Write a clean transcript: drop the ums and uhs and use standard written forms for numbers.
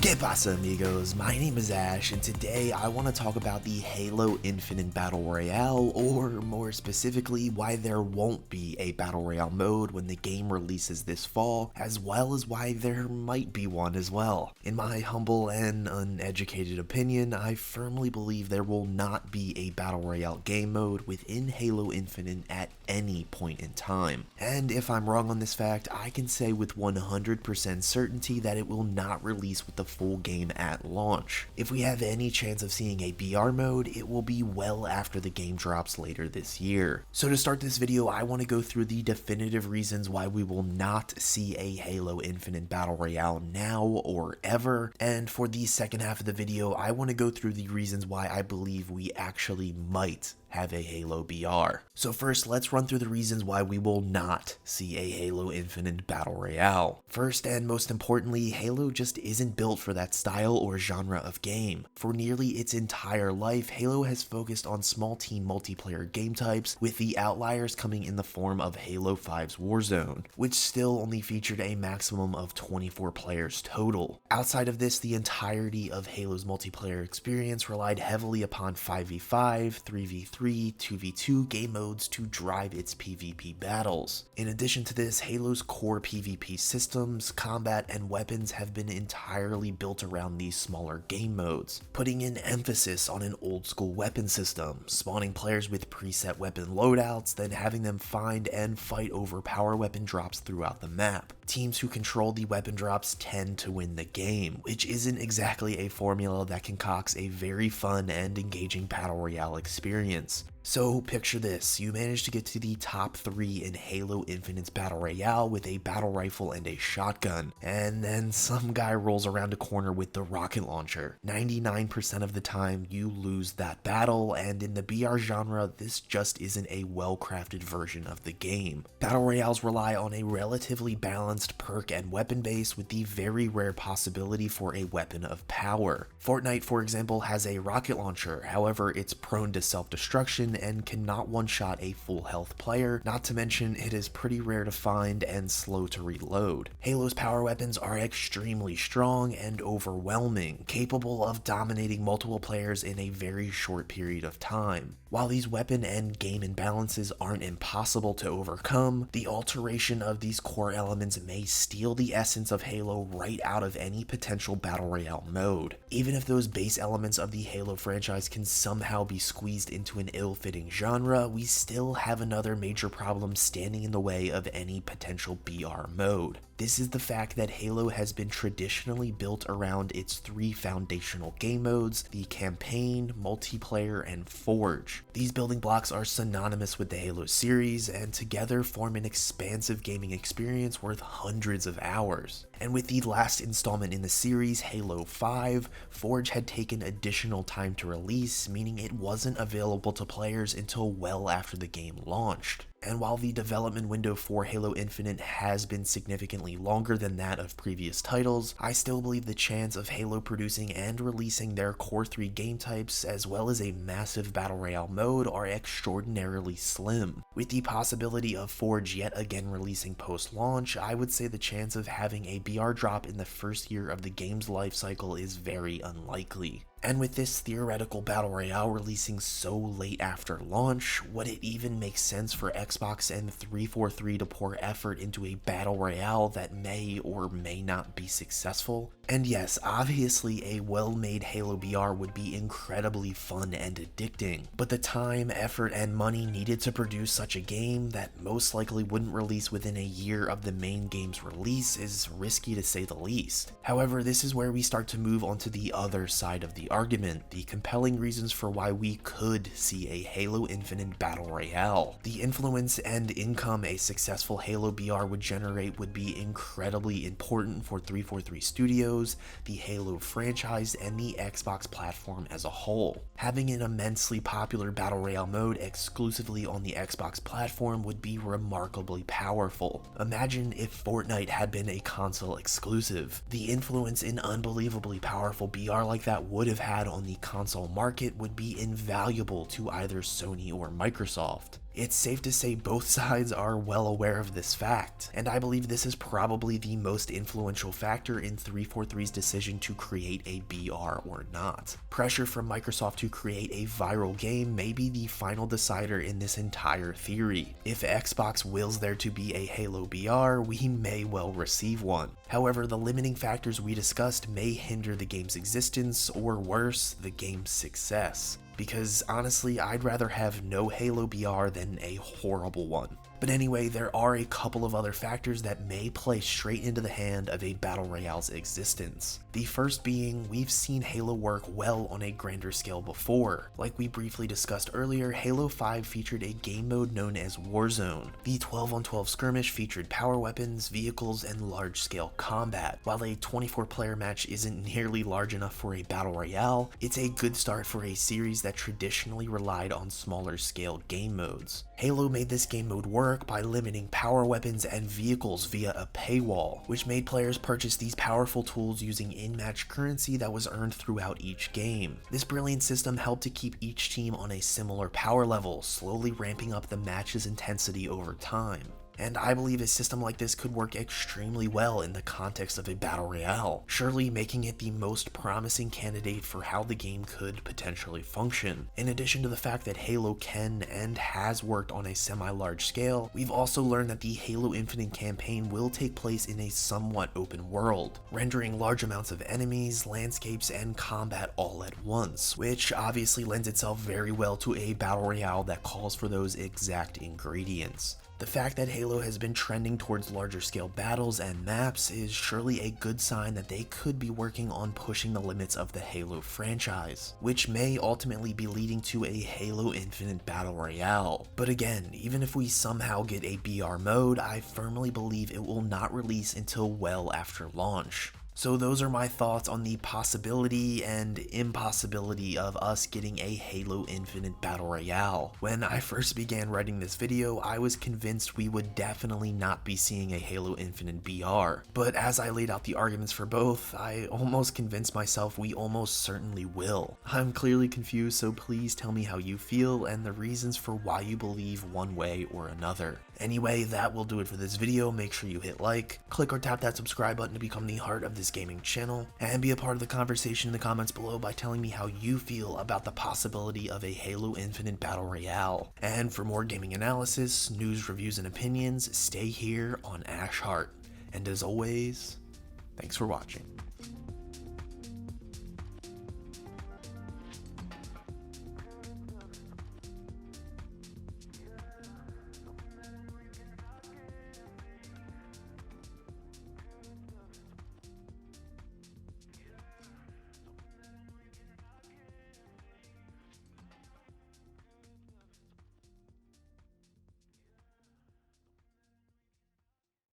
¿Qué pasa, amigos? My name is Ash, and today I want to talk about the Halo Infinite Battle Royale, or more specifically, why there won't be a Battle Royale mode when the game releases this fall, as well as why there might be one as well. In my humble and uneducated opinion, I firmly believe there will not be a Battle Royale game mode within Halo Infinite at any point in time. And if I'm wrong on this fact, I can say with 100% certainty that it will not release with the full game at launch. If we have any chance of seeing a BR mode, it will be well after the game drops later this year. So to start this video, I want to go through the definitive reasons why we will not see a Halo Infinite Battle Royale now or ever, and for the second half of the video, I want to go through the reasons why I believe we actually might have a Halo BR. So first, let's run through the reasons why we will not see a Halo Infinite Battle Royale. First and most importantly, Halo just isn't built for that style or genre of game. For nearly its entire life, Halo has focused on small team multiplayer game types, with the outliers coming in the form of Halo 5's Warzone, which still only featured a maximum of 24 players total. Outside of this, the entirety of Halo's multiplayer experience relied heavily upon 5v5, 3v3, 2v2 game modes to drive its PvP battles. In addition to this, Halo's core PvP systems, combat, and weapons have been entirely built around these smaller game modes, putting an emphasis on an old school weapon system, spawning players with preset weapon loadouts, then having them find and fight over power weapon drops throughout the map. Teams who control the weapon drops tend to win the game, which isn't exactly a formula that concocts a very fun and engaging battle royale experience. So picture this, you manage to get to the top 3 in Halo Infinite's Battle Royale with a battle rifle and a shotgun, and then some guy rolls around a corner with the rocket launcher. 99% of the time you lose that battle, and in the BR genre, this just isn't a well-crafted version of the game. Battle Royales rely on a relatively balanced perk and weapon base with the very rare possibility for a weapon of power. Fortnite, for example, has a rocket launcher, however it's prone to self-destruction and cannot one-shot a full health player, not to mention it is pretty rare to find and slow to reload. Halo's power weapons are extremely strong and overwhelming, capable of dominating multiple players in a very short period of time. While these weapon and game imbalances aren't impossible to overcome, the alteration of these core elements may steal the essence of Halo right out of any potential Battle Royale mode. Even if those base elements of the Halo franchise can somehow be squeezed into an ill-fitting genre, we still have another major problem standing in the way of any potential BR mode. This is the fact that Halo has been traditionally built around its 3 foundational game modes, the campaign, multiplayer, and Forge. These building blocks are synonymous with the Halo series, and together form an expansive gaming experience worth hundreds of hours. And with the last installment in the series, Halo 5, Forge had taken additional time to release, meaning it wasn't available to players until well after the game launched. And while the development window for Halo Infinite has been significantly longer than that of previous titles, I still believe the chance of Halo producing and releasing their core 3 game types, as well as a massive Battle Royale mode, are extraordinarily slim. With the possibility of Forge yet again releasing post-launch, I would say the chance of having a BR drop in the first year of the game's life cycle is very unlikely. And with this theoretical Battle Royale releasing so late after launch, would it even make sense for Xbox and 343 to pour effort into a Battle Royale that may or may not be successful? And yes, obviously a well-made Halo BR would be incredibly fun and addicting, but the time, effort, and money needed to produce such a game that most likely wouldn't release within a year of the main game's release is risky to say the least. However, this is where we start to move on to the other side of the argument, the compelling reasons for why we could see a Halo Infinite Battle Royale. The influence and income a successful Halo BR would generate would be incredibly important for 343 Studios, the Halo franchise, and the Xbox platform as a whole. Having an immensely popular Battle Royale mode exclusively on the Xbox platform would be remarkably powerful. Imagine if Fortnite had been a console exclusive. The influence an unbelievably powerful BR like that would have had on the console market would be invaluable to either Sony or Microsoft. It's safe to say both sides are well aware of this fact, and I believe this is probably the most influential factor in 343's decision to create a BR or not. Pressure from Microsoft to create a viral game may be the final decider in this entire theory. If Xbox wills there to be a Halo BR, we may well receive one. However, the limiting factors we discussed may hinder the game's existence, or worse, the game's success. Because honestly, I'd rather have no Halo BR than a horrible one. But anyway, there are a couple of other factors that may play straight into the hand of a Battle Royale's existence. The first being, we've seen Halo work well on a grander scale before. Like we briefly discussed earlier, Halo 5 featured a game mode known as Warzone. The 12-on-12 skirmish featured power weapons, vehicles, and large-scale combat. While a 24-player match isn't nearly large enough for a Battle Royale, it's a good start for a series that traditionally relied on smaller scale game modes. Halo made this game mode work by limiting power weapons and vehicles via a paywall, which made players purchase these powerful tools using in-match currency that was earned throughout each game. This brilliant system helped to keep each team on a similar power level, slowly ramping up the match's intensity over time. And I believe a system like this could work extremely well in the context of a Battle Royale, surely making it the most promising candidate for how the game could potentially function. In addition to the fact that Halo can and has worked on a semi-large scale, we've also learned that the Halo Infinite campaign will take place in a somewhat open world, rendering large amounts of enemies, landscapes, and combat all at once, which obviously lends itself very well to a Battle Royale that calls for those exact ingredients. The fact that Halo has been trending towards larger scale battles and maps is surely a good sign that they could be working on pushing the limits of the Halo franchise, which may ultimately be leading to a Halo Infinite Battle Royale. But again, even if we somehow get a BR mode, I firmly believe it will not release until well after launch. So those are my thoughts on the possibility and impossibility of us getting a Halo Infinite Battle Royale. When I first began writing this video, I was convinced we would definitely not be seeing a Halo Infinite BR. But as I laid out the arguments for both, I almost convinced myself we almost certainly will. I'm clearly confused, so please tell me how you feel and the reasons for why you believe one way or another. Anyway, that will do it for this video. Make sure you hit like, click or tap that subscribe button to become the heart of this gaming channel, and be a part of the conversation in the comments below by telling me how you feel about the possibility of a Halo Infinite Battle Royale. And for more gaming analysis, news, reviews, and opinions, stay here on Ash Heart. And as always, thanks for watching.